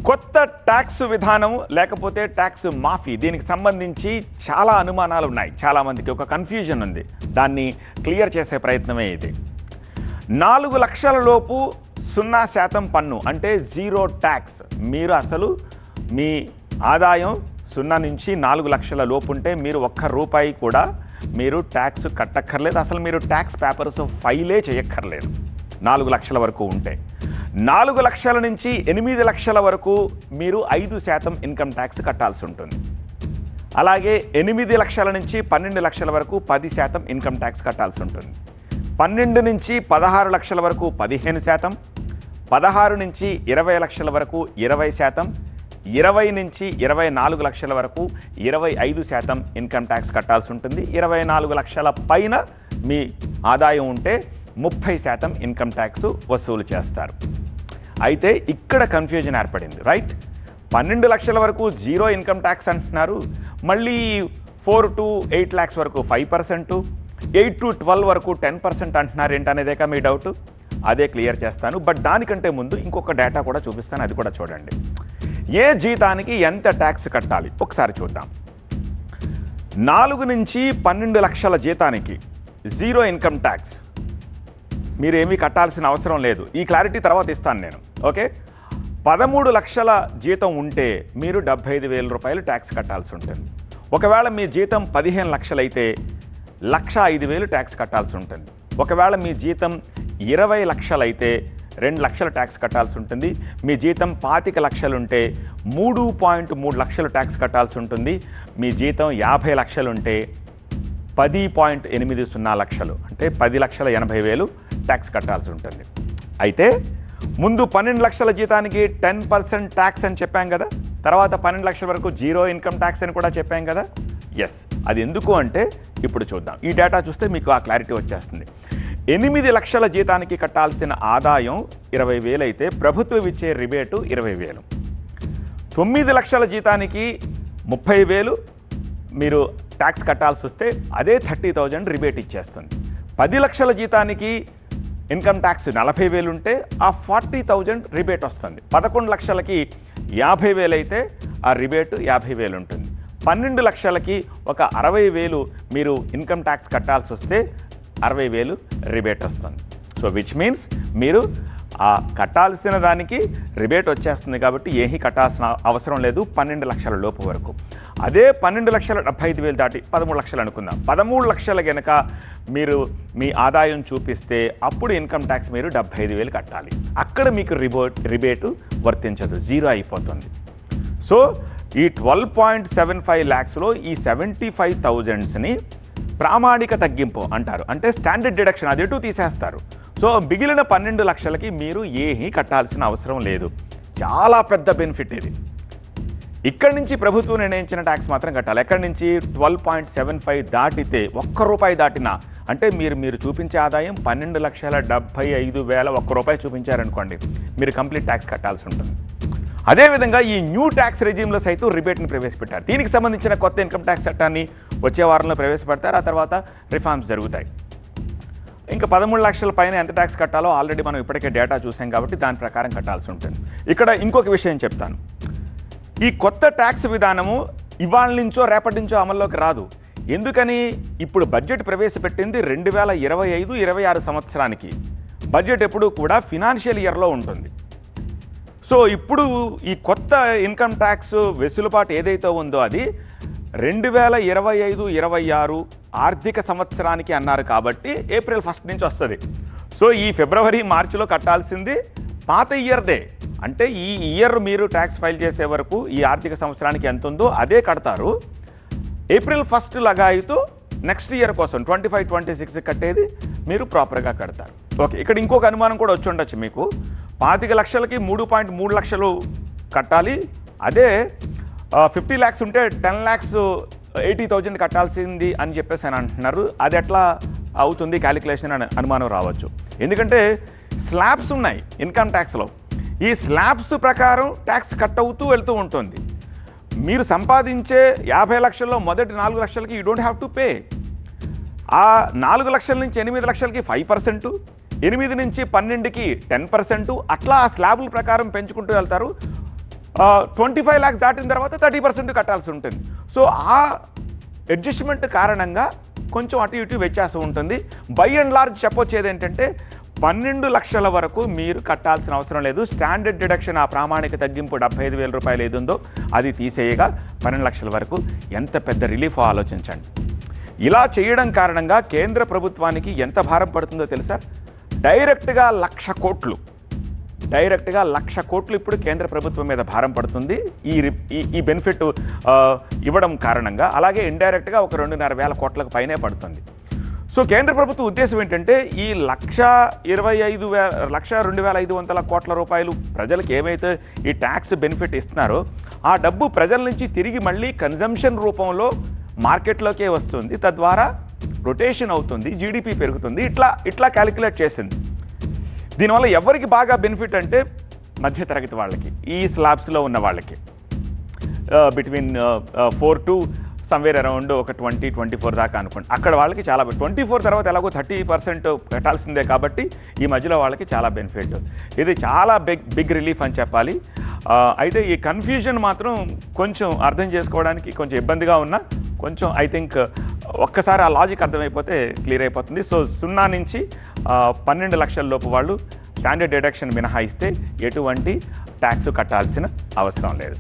కొత్త ట్యాక్స్ విధానం లేకపోతే ట్యాక్స్ మాఫీ దీనికి సంబంధించి చాలా అనుమానాలు ఉన్నాయి. చాలామందికి ఒక కన్ఫ్యూజన్ ఉంది. దాన్ని క్లియర్ చేసే ప్రయత్నమే ఇది. 4 లక్షల లోపు 0% పన్ను అంటే జీరో ట్యాక్స్. మీరు అసలు మీ ఆదాయం 0 నుంచి 4 లక్షల లోపు ఉంటే మీరు ₹1 కూడా మీరు ట్యాక్స్ కట్టక్కర్లేదు. అసలు మీరు ట్యాక్స్ పేపర్స్ ఫైలే చేయక్కర్లేదు 4 లక్షల వరకు ఉంటే. 4 లక్షల నుంచి 8 లక్షల వరకు మీరు 5% ఇన్కమ్ ట్యాక్స్ కట్టాల్సి ఉంటుంది. అలాగే 8 లక్షల నుంచి 12 లక్షల వరకు 10% ఇన్కమ్ ట్యాక్స్ కట్టాల్సి ఉంటుంది. 12 నుంచి 16 లక్షల వరకు 15%, 16 నుంచి 20 లక్షల వరకు 20%, 20 నుంచి 24 లక్షల వరకు 25% ఇన్కమ్ ట్యాక్స్ కట్టాల్సి ఉంటుంది. 24 లక్షల పైన మీ ఆదాయం ఉంటే 30% ఇన్కమ్ ట్యాక్స్ వసూలు చేస్తారు. అయితే ఇక్కడ కన్ఫ్యూజన్ ఏర్పడింది, రైట్? 12 లక్షల వరకు జీరో ఇన్కమ్ ట్యాక్స్ అంటున్నారు, మళ్ళీ 4 to 8 lakhs వరకు 5%, 8 to 12 వరకు 10% అంటున్నారు. ఏంటనేదేకా మీ డౌట్? అదే క్లియర్ చేస్తాను. బట్ దానికంటే ముందు ఇంకొక డేటా కూడా చూపిస్తాను, అది కూడా చూడండి. ఏ జీతానికి ఎంత ట్యాక్స్ కట్టాలి ఒకసారి చూద్దాం. 4 నుంచి 12 లక్షల జీతానికి జీరో ఇన్కమ్ ట్యాక్స్ మీరేమీ కట్టాల్సిన అవసరం లేదు. ఈ క్లారిటీ తర్వాత ఇస్తాను నేను, ఓకే? 13 లక్షల జీతం ఉంటే మీరు ₹75,000 ట్యాక్స్ కట్టాల్సి ఉంటుంది. ఒకవేళ మీ జీతం 15 లక్షలైతే 1,05,000 ట్యాక్స్ కట్టాల్సి ఉంటుంది. ఒకవేళ మీ జీతం 20 లక్షలైతే 2 లక్షల ట్యాక్స్ కట్టాల్సి ఉంటుంది. మీ జీతం 25 లక్షలుంటే 3.3 లక్షలు ట్యాక్స్ కట్టాల్సి ఉంటుంది. మీ జీతం 50 లక్షలుంటే 10.80 లక్షలు అంటే 10,80,000 ట్యాక్స్ కట్టాల్సి ఉంటుంది. అయితే ముందు 12 లక్షల జీతానికి 10% ట్యాక్స్ అని చెప్పాం కదా, తర్వాత 12 లక్షల వరకు జీరో ఇన్కమ్ ట్యాక్స్ అని కూడా చెప్పాం కదా. ఎస్, అది ఎందుకు అంటే ఇప్పుడు చూద్దాం. ఈ డేటా చూస్తే మీకు ఆ క్లారిటీ వచ్చేస్తుంది. 8 లక్షల జీతానికి కట్టాల్సిన ఆదాయం 20,000 అయితే ప్రభుత్వం ఇచ్చే రిబేటు 20,000. 9 లక్షల జీతానికి 30,000 మీరు ట్యాక్స్ కట్టాల్సి వస్తే అదే 30,000 రిబేట్ ఇచ్చేస్తుంది. 10 లక్షల జీతానికి ఇన్కమ్ ట్యాక్స్ 40,000 ఉంటే ఆ 40,000 రిబేట్ వస్తుంది. 11 లక్షలకి 50,000 అయితే ఆ రిబేటు 50,000 ఉంటుంది. 12 లక్షలకి ఒక 60,000 మీరు ఇన్కమ్ ట్యాక్స్ కట్టాల్సి వస్తే 60,000 రిబేట్ వస్తుంది. సో విచ్ మీన్స్ మీరు ఆ కట్టాల్సిన దానికి రిబేట్ వచ్చేస్తుంది కాబట్టి ఏమీ కట్టాల్సిన అవసరం లేదు 12 లక్షల లోపు వరకు. అదే 12,75,000 దాటి 13 లక్షలు అనుకుందాం. 13 లక్షల కనుక మీరు మీ ఆదాయం చూపిస్తే అప్పుడు ఇన్కమ్ ట్యాక్స్ మీరు 75,000 కట్టాలి. అక్కడ మీకు రిబేటు వర్తించదు, జీరో అయిపోతుంది. సో ఈ 12.75 lakhsలో ఈ 75,000ని ప్రామాణిక తగ్గింపు అంటారు. అంటే స్టాండర్డ్ డిడక్షన్, అది ఎటు తీసేస్తారు. సో మిగిలిన 12 లక్షలకి మీరు ఏమీ కట్టాల్సిన అవసరం లేదు. చాలా పెద్ద బెనిఫిట్ ఇది. ఇక్కడి నుంచి ప్రభుత్వం నిర్ణయించిన ట్యాక్స్ మాత్రం కట్టాలి. ఎక్కడి నుంచి 12.75 దాటితే ₹1 దాటినా అంటే మీరు చూపించే ఆదాయం 12,75,000 ₹1 చూపించారనుకోండి, మీరు కంప్లీట్ ట్యాక్స్ కట్టాల్సి ఉంటుంది. అదేవిధంగా ఈ న్యూ ట్యాక్స్ రెజ్యూమ్లో సైతం రిబేట్ని ప్రవేశపెట్టారు. దీనికి సంబంధించిన కొత్త ఇన్కమ్ ట్యాక్స్ చట్టాన్ని వచ్చే వారంలో ప్రవేశపెడతారు. ఆ తర్వాత రిఫార్మ్స్ జరుగుతాయి. ఇంకా 13 లక్షల పైన ఎంత ట్యాక్స్ కట్టాలో ఆల్రెడీ మనం ఇప్పటికే డేటా చూసాం కాబట్టి దాని ప్రకారం కట్టాల్సి ఉంటుంది. ఇక్కడ ఇంకొక విషయం చెప్తాను. ఈ కొత్త ట్యాక్స్ విధానము ఇవాళ నుంచో రేపటి నుంచో అమల్లోకి రాదు. ఎందుకని? ఇప్పుడు బడ్జెట్ ప్రవేశపెట్టింది 2025-26 సంవత్సరానికి. బడ్జెట్ ఎప్పుడు కూడా ఫినాన్షియల్ ఇయర్లో ఉంటుంది. సో ఇప్పుడు ఈ కొత్త ఇన్కమ్ ట్యాక్స్ వెసులుబాటు ఏదైతే ఉందో అది 2025-26 ఆర్థిక సంవత్సరానికి అన్నారు కాబట్టి ఏప్రిల్ 1 నుంచి వస్తుంది. సో ఈ ఫిబ్రవరి మార్చిలో కట్టాల్సింది పాత ఇయర్దే. అంటే ఈ ఇయర్ మీరు ట్యాక్స్ ఫైల్ చేసే వరకు ఈ ఆర్థిక సంవత్సరానికి ఎంత ఉందో అదే కడతారు. ఏప్రిల్ 1 లగాయితూ నెక్స్ట్ ఇయర్ కోసం 25-26 కట్టేది మీరు ప్రాపర్గా కడతారు. ఓకే, ఇక్కడ ఇంకొక అనుమానం కూడా వచ్చి ఉండొచ్చు మీకు. 25 లక్షలకి 3.3 లక్షలు కట్టాలి. అదే 50 lakhs ఉంటే 10,80,000 కట్టాల్సింది అని చెప్పేసి అని అంటున్నారు. అది ఎట్లా అవుతుంది క్యాలిక్యులేషన్ అని అనుమానం రావచ్చు. ఎందుకంటే స్లాబ్స్ ఉన్నాయి ఇన్కమ్ ట్యాక్స్లో. ఈ స్లాబ్స్ ప్రకారం ట్యాక్స్ కట్ అవుతూ వెళ్తూ ఉంటుంది. మీరు సంపాదించే 50 లక్షల్లో మొదటి 4 లక్షలకి you don't have to pay. ఆ 4 లక్షల నుంచి 8 లక్షలకి 5%, 8 నుంచి 12కి 10%, అట్లా ఆ స్లాబుల ప్రకారం పెంచుకుంటూ వెళ్తారు. 25 lakhs దాటిన తర్వాత 30% కట్టాల్సి ఉంటుంది. సో ఆ అడ్జస్ట్మెంట్ కారణంగా కొంచెం అటు ఇటు వ్యత్యాసం ఉంటుంది. బై అండ్ లార్జ్ చెప్పొచ్చేది ఏంటంటే 12 లక్షల వరకు మీరు కట్టాల్సిన అవసరం లేదు. స్టాండర్డ్ డిడక్షన్ ఆ ప్రామాణిక తగ్గింపు 75,000 రూపాయలు ఏది ఉందో అది తీసేయగా 12 లక్షల వరకు ఎంత పెద్ద రిలీఫ్ ఆలోచించండి. ఇలా చేయడం కారణంగా కేంద్ర ప్రభుత్వానికి ఎంత భారం పడుతుందో తెలుసా? డైరెక్ట్గా 1,00,000 కోట్లు ఇప్పుడు కేంద్ర ప్రభుత్వం మీద భారం పడుతుంది ఈ బెనిఫిట్ ఇవ్వడం కారణంగా. అలాగే ఇండైరెక్ట్గా ఒక 2,500 కోట్లకు పైనే పడుతుంది. సో కేంద్ర ప్రభుత్వ ఉద్దేశం ఏంటంటే ఈ 1,22,500 కోట్ల రూపాయలు ప్రజలకు ఏమైతే ఈ ట్యాక్స్ బెనిఫిట్ ఇస్తున్నారో ఆ డబ్బు ప్రజల నుంచి తిరిగి మళ్ళీ కన్జంప్షన్ రూపంలో మార్కెట్లోకే వస్తుంది. తద్వారా రొటేషన్ అవుతుంది, జీడిపి పెరుగుతుంది. ఇట్లా క్యాలిక్యులేట్ చేసింది. దీనివల్ల ఎవరికి బాగా బెనిఫిట్ అంటే మధ్యతరగతి వాళ్ళకి, ఈ స్లాబ్స్లో ఉన్న వాళ్ళకి, బిట్వీన్ 4 to సమ్వేర్ అరౌండ్ ఒక 20-24 దాకా అనుకోండి. అక్కడ వాళ్ళకి చాలా 24 తర్వాత ఎలాగో 30% కట్టాల్సిందే కాబట్టి ఈ మధ్యలో వాళ్ళకి చాలా బెనిఫిట్. ఇది చాలా బిగ్ రిలీఫ్ అని చెప్పాలి. అయితే ఈ కన్ఫ్యూజన్ మాత్రం కొంచెం అర్థం చేసుకోవడానికి కొంచెం ఇబ్బందిగా ఉన్నా కొంచెం ఐ థింక్ ఒక్కసారి ఆ లాజిక్ అర్థమైపోతే క్లియర్ అయిపోతుంది. సో 0 నుంచి 12 లక్షల లోపు వాళ్ళు స్టాండర్డ్ డిడక్షన్ మినహాయిస్తే ఎటువంటి ట్యాక్స్ కట్టాల్సిన అవసరం లేదు.